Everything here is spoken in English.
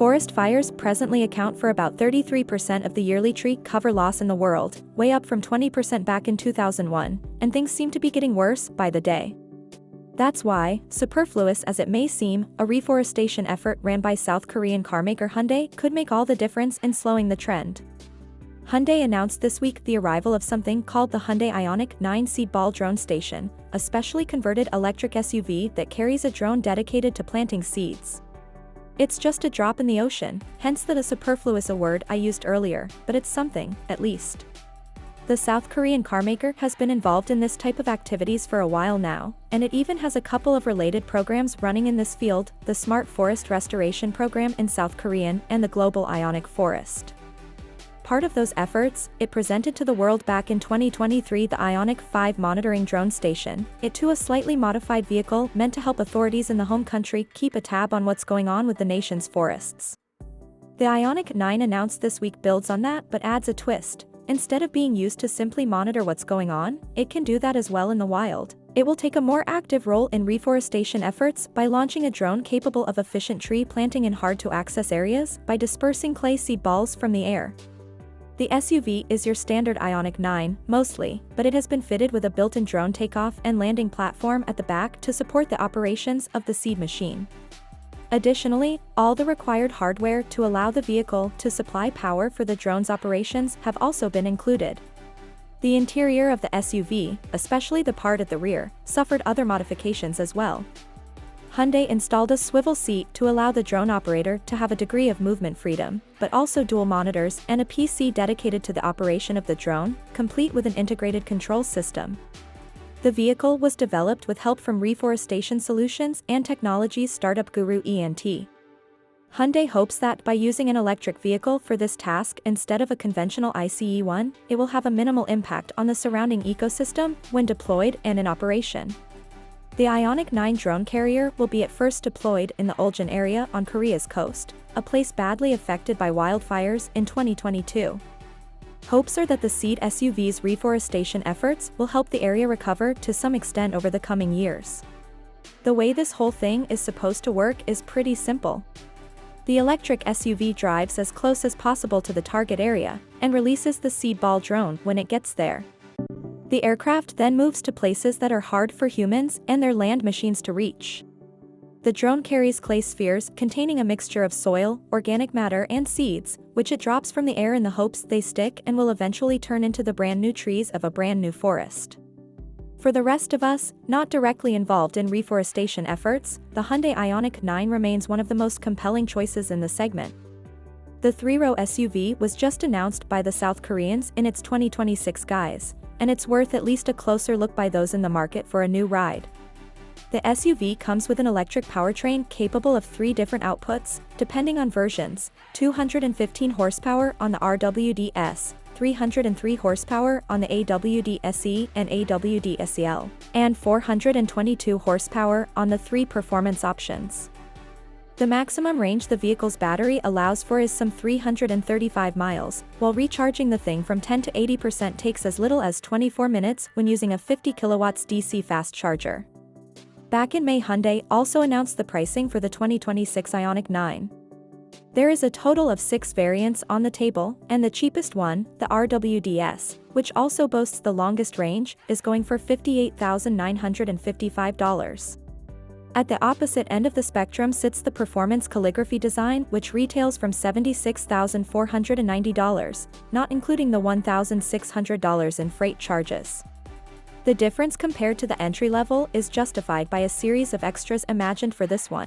Forest fires presently account for about 33% of the yearly tree cover loss in the world, way up from 20% back in 2001, and things seem to be getting worse by the day. That's why, superfluous as it may seem, a reforestation effort ran by South Korean carmaker Hyundai could make all the difference in slowing the trend. Hyundai announced this week the arrival of something called the Hyundai IONIQ 9 seed ball drone station, a specially converted electric SUV that carries a drone dedicated to planting seeds. It's just a drop in the ocean, hence that a superfluous a word I used earlier, but it's something, at least. The South Korean carmaker has been involved in this type of activities for a while now, and it even has a couple of related programs running in this field, the Smart Forest Restoration Program in South Korea and the Global Ionic Forest. Part of those efforts, it presented to the world back in 2023 the IONIQ 5 monitoring drone station, it too a slightly modified vehicle meant to help authorities in the home country keep a tab on what's going on with the nation's forests. The IONIQ 9 announced this week builds on that but adds a twist. Instead of being used to simply monitor what's going on, it can do that as well in the wild. It will take a more active role in reforestation efforts by launching a drone capable of efficient tree planting in hard-to-access areas by dispersing clay seed balls from the air. The SUV is your standard IONIQ 9, mostly, but it has been fitted with a built-in drone takeoff and landing platform at the back to support the operations of the seed machine. Additionally, all the required hardware to allow the vehicle to supply power for the drone's operations have also been included. The interior of the SUV, especially the part at the rear, suffered other modifications as well. Hyundai installed a swivel seat to allow the drone operator to have a degree of movement freedom, but also dual monitors and a PC dedicated to the operation of the drone, complete with an integrated control system. The vehicle was developed with help from reforestation solutions and technologies startup guru ENT. Hyundai hopes that by using an electric vehicle for this task instead of a conventional ICE one, it will have a minimal impact on the surrounding ecosystem when deployed and in operation. The IONIQ 9 drone carrier will be at first deployed in the Ulsan area on Korea's coast, a place badly affected by wildfires in 2022. Hopes are that the seed SUV's reforestation efforts will help the area recover to some extent over the coming years. The way this whole thing is supposed to work is pretty simple. The electric SUV drives as close as possible to the target area and releases the seed ball drone when it gets there. The aircraft then moves to places that are hard for humans and their land machines to reach. The drone carries clay spheres containing a mixture of soil, organic matter and seeds, which it drops from the air in the hopes they stick and will eventually turn into the brand new trees of a brand new forest. For the rest of us, not directly involved in reforestation efforts, the Hyundai IONIQ 9 remains one of the most compelling choices in the segment. The three-row SUV was just announced by the South Koreans in its 2026 guise, and it's worth at least a closer look by those in the market for a new ride. The SUV comes with an electric powertrain capable of 3 different outputs, depending on versions: 215 horsepower on the RWD-S, 303 horsepower on the AWD-SE and AWD-SEL, and 422 horsepower on the 3 performance options. The maximum range the vehicle's battery allows for is some 335 miles, while recharging the thing from 10 to 80% takes as little as 24 minutes when using a 50 kilowatts DC fast charger. Back in May, Hyundai also announced the pricing for the 2026 IONIQ 9. There is a total of 6 variants on the table, and the cheapest one, the RWD-S, which also boasts the longest range, is going for $58,955. At the opposite end of the spectrum sits the performance calligraphy design, which retails from $76,490, not including the $1,600 in freight charges. The difference compared to the entry level is justified by a series of extras imagined for this one.